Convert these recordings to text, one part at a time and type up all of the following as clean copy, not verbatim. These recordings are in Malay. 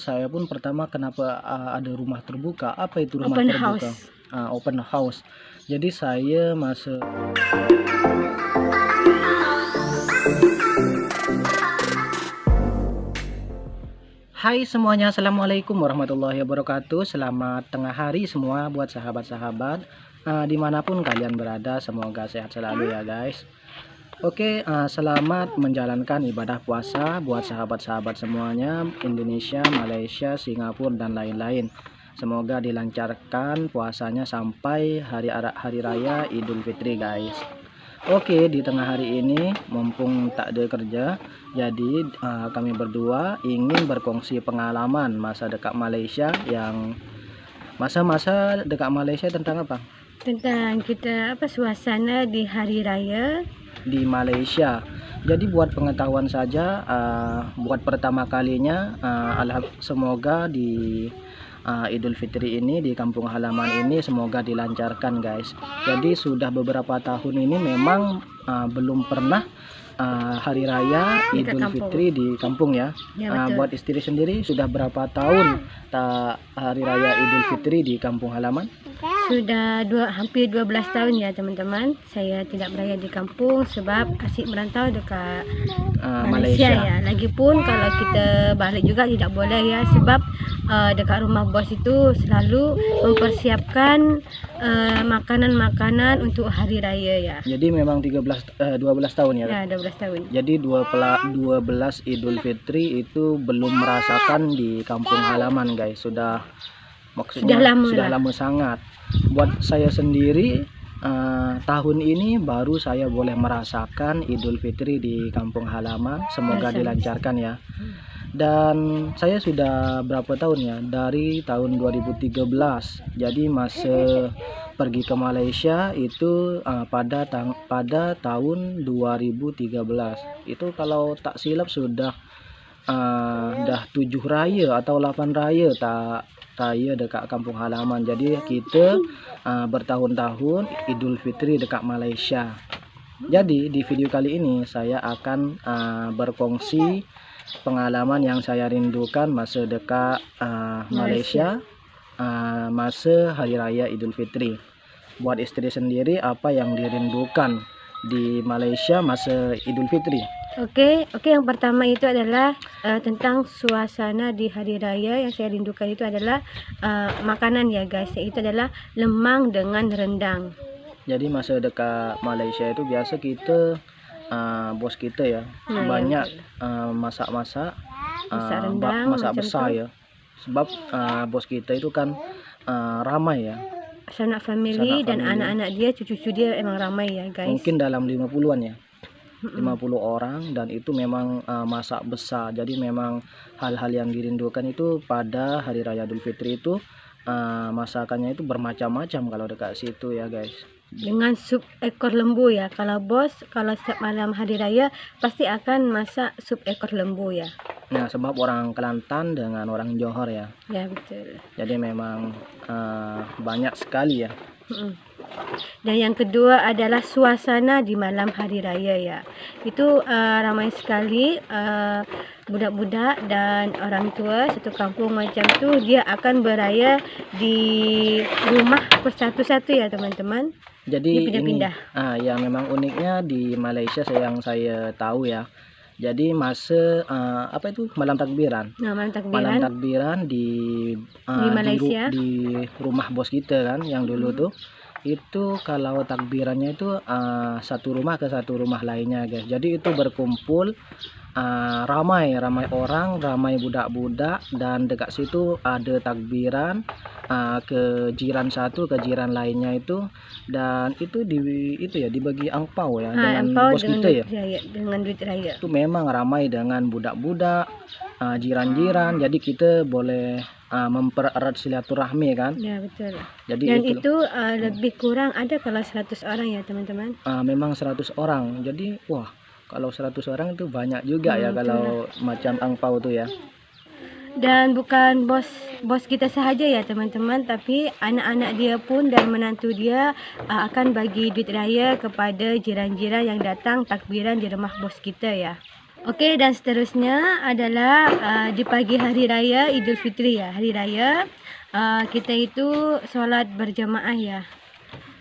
saya pun pertama kenapa ada rumah terbuka. Apa itu rumah Open terbuka? house. Open house. Jadi saya masuk. Hai semuanya, assalamualaikum warahmatullahi wabarakatuh. Selamat tengah hari semua buat sahabat-sahabat dimanapun kalian berada. Semoga sehat selalu ya guys. Oke, selamat menjalankan ibadah puasa buat sahabat-sahabat semuanya, Indonesia, Malaysia, Singapura dan lain-lain. Semoga dilancarkan puasanya sampai hari raya Idul Fitri guys. Oke, di tengah hari ini mumpung tak ada kerja, jadi kami berdua ingin berkongsi pengalaman masa dekat Malaysia yang masa-masa dekat Malaysia tentang apa? Tentang kita suasana di hari raya Di Malaysia. Jadi buat pengetahuan saja, buat pertama kalinya, semoga di Idul Fitri ini di kampung halaman ini semoga dilancarkan guys. Jadi sudah beberapa tahun ini memang belum pernah hari raya Idul Fitri di kampung ya. Buat istri sendiri sudah berapa tahun hari raya Idul Fitri di kampung halaman? Sudah hampir 12 tahun ya teman-teman. Saya tidak beraya di kampung sebab asyik merantau dekat Malaysia ya. Lagipun kalau kita balik juga tidak boleh ya, sebab dekat rumah bos itu selalu mempersiapkan makanan-makanan untuk hari raya ya. Jadi memang 12 tahun ya. Ya, 12 tahun. Jadi 12 Idul Fitri itu belum merasakan di kampung halaman guys. Maksudnya sudah lama sangat. Buat saya sendiri tahun ini baru saya boleh merasakan Idul Fitri di kampung halaman. Semoga dilancarkan ya. Dan saya sudah berapa tahun ya, dari tahun 2013. Jadi masa pergi ke Malaysia itu pada tahun 2013. Itu kalau tak silap sudah 7 raya atau 8 raya raya dekat kampung halaman. Jadi kita bertahun-tahun Idul Fitri dekat Malaysia. Jadi di video kali ini saya akan berkongsi pengalaman yang saya rindukan masa dekat Malaysia masa hari raya Idul Fitri. Buat istri sendiri apa yang dirindukan di Malaysia masa Idul Fitri? Oke, yang pertama itu adalah tentang suasana di hari raya. Yang saya rindukan itu adalah makanan ya guys, yaitu adalah lemang dengan rendang. Jadi masa dekat Malaysia itu biasa kita bos kita ya, banyak masak-masak rendang, masak besar ya. Sebab bos kita itu kan ramai ya. Sanak family dan anak-anak dia, cucu-cucu dia emang ramai ya guys. Mungkin dalam 50-an ya. 50 orang, dan itu memang masak besar. Jadi memang hal-hal yang dirindukan itu pada hari raya Idul Fitri itu masakannya itu bermacam-macam kalau dekat situ ya guys. Dengan sup ekor lembu ya. Kalau bos kalau setiap malam hari raya pasti akan masak sup ekor lembu ya. Nah, sebab orang Kelantan dengan orang Johor ya. Ya betul. Jadi memang banyak sekali ya. Dan yang kedua adalah suasana di malam hari raya ya. Itu ramai sekali budak-budak dan orang tua satu kampung macam tu, dia akan beraya di rumah persatu-satu ya teman-teman. Jadi pindah-pindah. Ya memang uniknya di Malaysia yang saya tahu ya. Jadi masa malam takbiran. Malam takbiran di Malaysia, di rumah bos kita kan yang dulu tuh. Itu kalau takbirannya itu satu rumah ke satu rumah lainnya guys. Jadi itu berkumpul ramai orang, ramai budak-budak, dan dekat situ ada takbiran ke jiran satu ke jiran lainnya itu, dan itu dibagi angpau ya dengan bos kita ya. Dengan duit raya. Itu memang ramai dengan budak-budak, jiran-jiran. Jadi kita boleh mempererat silaturahmi kan. Ya betul. Jadi dan itu lebih kurang ada kalau 100 orang ya teman-teman. Memang 100 orang. Jadi wah, kalau 100 orang itu banyak juga ya kalau macam angpau tuh ya. Dan bukan bos kita sahaja ya teman-teman, tapi anak-anak dia pun dan menantu dia akan bagi duit raya kepada jiran-jiran yang datang takbiran di rumah bos kita ya. Okey, dan seterusnya adalah di pagi hari raya Idul Fitri ya. Hari raya kita itu solat berjamaah ya.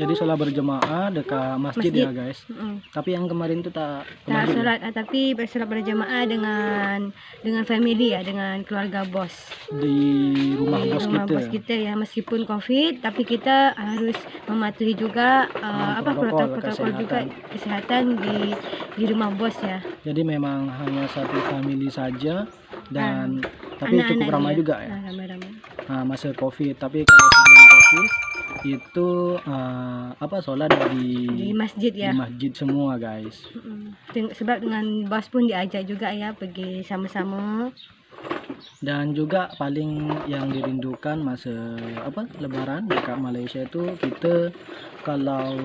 Jadi sholat berjamaah dekat masjid ya guys. Tapi yang kemarin itu tak sholat, tapi bersolat berjamaah dengan family ya, dengan keluarga bos. Di rumah bos kita ya, meskipun COVID, tapi kita harus mematuhi juga protokol juga kesehatan di rumah bos ya. Jadi memang hanya satu family saja dan tapi cukup ramai juga ya. Masa COVID. Tapi kalau sebelum COVID itu sholat di masjid ya, di masjid semua guys. Sebab dengan bos pun diajak juga ya pergi sama-sama. Dan juga paling yang dirindukan masa lebaran dekat Malaysia itu, kita kalau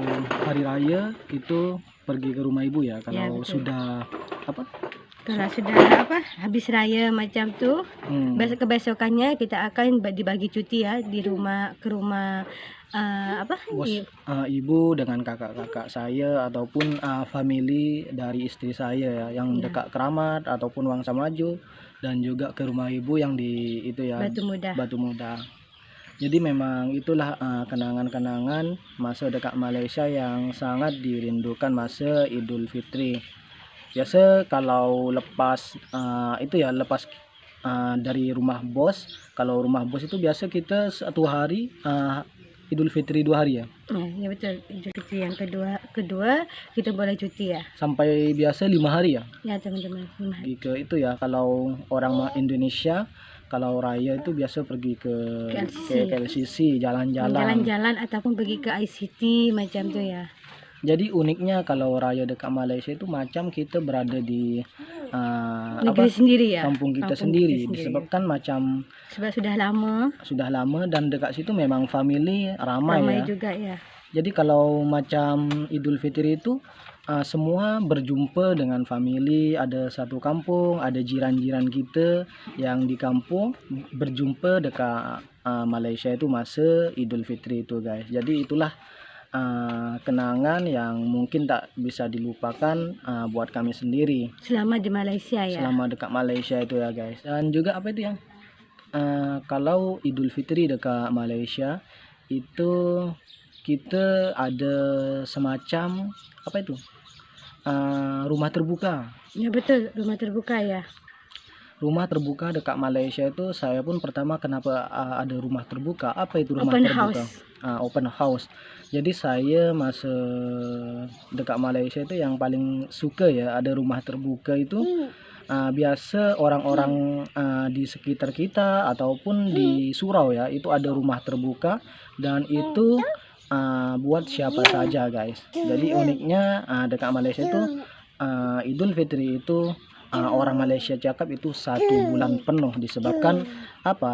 hari raya itu pergi ke rumah ibu ya, kalau sudah kalau sudah habis raya macam tu, kebesokannya kita akan dibagi cuti ya ke rumah ibu dengan kakak-kakak saya ataupun family dari istri saya ya, yang dekat Keramat ataupun Wangsa Maju, dan juga ke rumah ibu yang di itu ya, Batu Muda. Jadi memang itulah kenangan-kenangan masa dekat Malaysia yang sangat dirindukan masa Idul Fitri. Biasa kalau lepas lepas dari rumah bos, kalau rumah bos itu biasa kita satu hari Idul Fitri 2 hari ya. Ya betul, Idul Fitri yang kedua kita boleh cuti ya. Sampai biasa 5 hari ya. Ya teman-teman, 5 hari. Ke itu ya, kalau orang Indonesia kalau raya itu biasa pergi ke KLCC, jalan-jalan ataupun pergi ke ICT macam tu ya. Jadi uniknya kalau raya dekat Malaysia itu macam kita berada di negeri sendiri ya, kampung kita sendiri. Disebabkan macam sebab sudah lama dan dekat situ memang family ramai ya. juga ya. Jadi kalau macam Idul Fitri itu semua berjumpa dengan family, ada satu kampung, ada jiran-jiran kita yang di kampung berjumpa dekat Malaysia itu masa Idul Fitri itu guys. Jadi itulah kenangan yang mungkin tak bisa dilupakan buat kami sendiri selama di Malaysia ya, selama dekat Malaysia itu ya guys. Dan juga apa itu yang kalau Idul Fitri dekat Malaysia itu kita ada semacam rumah terbuka ya. Betul, rumah terbuka ya. Rumah terbuka dekat Malaysia itu, saya pun pertama kenapa ada rumah terbuka, apa itu rumah open terbuka? House. Open house. Jadi saya masa dekat Malaysia itu yang paling suka ya ada rumah terbuka itu. Biasa orang-orang di sekitar kita ataupun di surau ya, itu ada rumah terbuka dan itu buat siapa saja guys. Jadi uniknya dekat Malaysia itu Idul Fitri itu orang Malaysia cakap itu 1 bulan penuh, disebabkan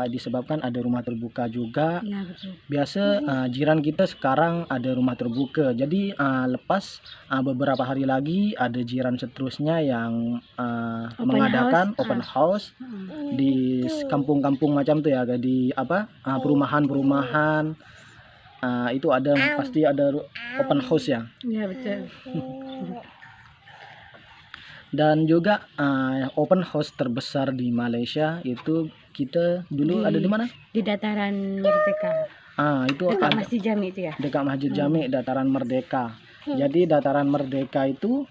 disebabkan ada rumah terbuka juga ya, betul. Biasa jiran kita sekarang ada rumah terbuka, jadi lepas beberapa hari lagi ada jiran seterusnya yang mengadakan open house di kampung-kampung macam tuh ya, di perumahan-perumahan. Itu ada pasti ada open house ya. Ya betul. Dan juga open house terbesar di Malaysia itu kita dulu ada di mana? Di Dataran Merdeka. Itu dekat Masjid Jami itu ya. Dekat Masjid Jami, Dataran Merdeka. Jadi Dataran Merdeka itu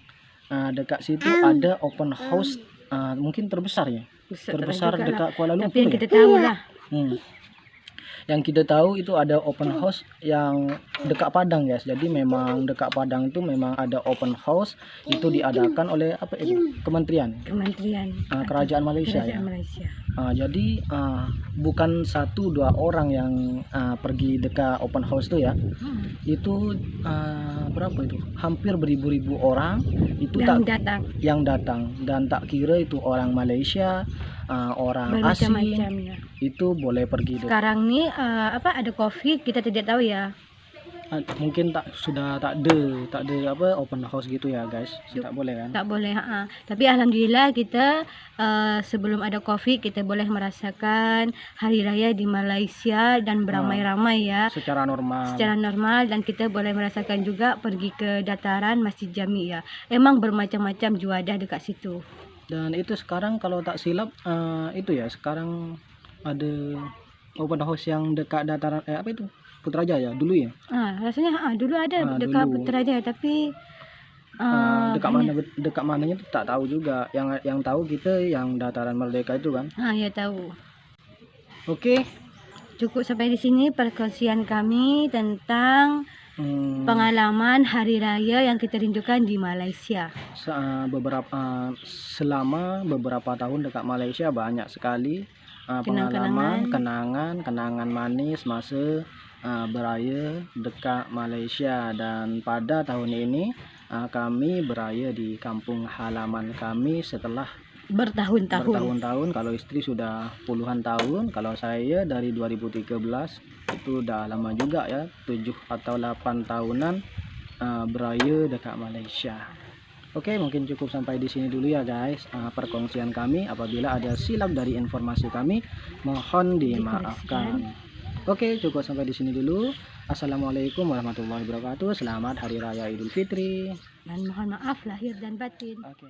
dekat situ ada open house mungkin terbesar ya. Terbesar dekat Kuala Lumpur. Tapi yang kita tahu lah. Yang kita tahu itu ada open house yang dekat Padang guys. Jadi memang dekat Padang itu memang ada open house, itu diadakan oleh Kementerian Kerajaan Malaysia ya. Jadi bukan 1-2 orang yang pergi dekat open house itu ya. Itu berapa itu? Hampir beribu-ribu orang itu yang datang dan tak kira itu orang Malaysia, orang asing ya. Itu boleh pergi. Sekarang nih ada COVID, kita tidak tahu ya. Mungkin tak ada open house gitu ya guys. Tak boleh kan? Tak boleh. Tapi alhamdulillah kita sebelum ada COVID kita boleh merasakan hari raya di Malaysia dan beramai-ramai ya. Secara normal dan kita boleh merasakan juga pergi ke dataran Masjid Jami ya. Emang bermacam-macam juadah dekat situ. Dan itu sekarang kalau tak silap itu ya, sekarang ada open house yang dekat dataran apa itu, Putrajaya dulu ya. Rasanya dulu ada dekat dulu. Putrajaya, tapi dekat mananya tuh tak tahu juga. Yang tahu kita yang dataran Merdeka itu kan. Ya tahu. Oke. Cukup sampai di sini perkongsian kami tentang pengalaman hari raya yang kita rindukan di Malaysia. Selama beberapa tahun dekat Malaysia banyak sekali pengalaman, kenangan manis masa beraya dekat Malaysia. Dan pada tahun ini kami beraya di kampung halaman kami setelah bertahun-tahun. Kalau istri sudah puluhan tahun, kalau saya dari 2013, itu udah lama juga ya, 7 atau 8 tahunan beraya dekat Malaysia. Oke, mungkin cukup sampai di sini dulu ya guys perkongsian kami. Apabila ada silap dari informasi kami, mohon dimaafkan. Oke, cukup sampai di sini dulu. Assalamualaikum warahmatullahi wabarakatuh. Selamat Hari Raya Idul Fitri. Dan mohon maaf lahir dan batin. Oke.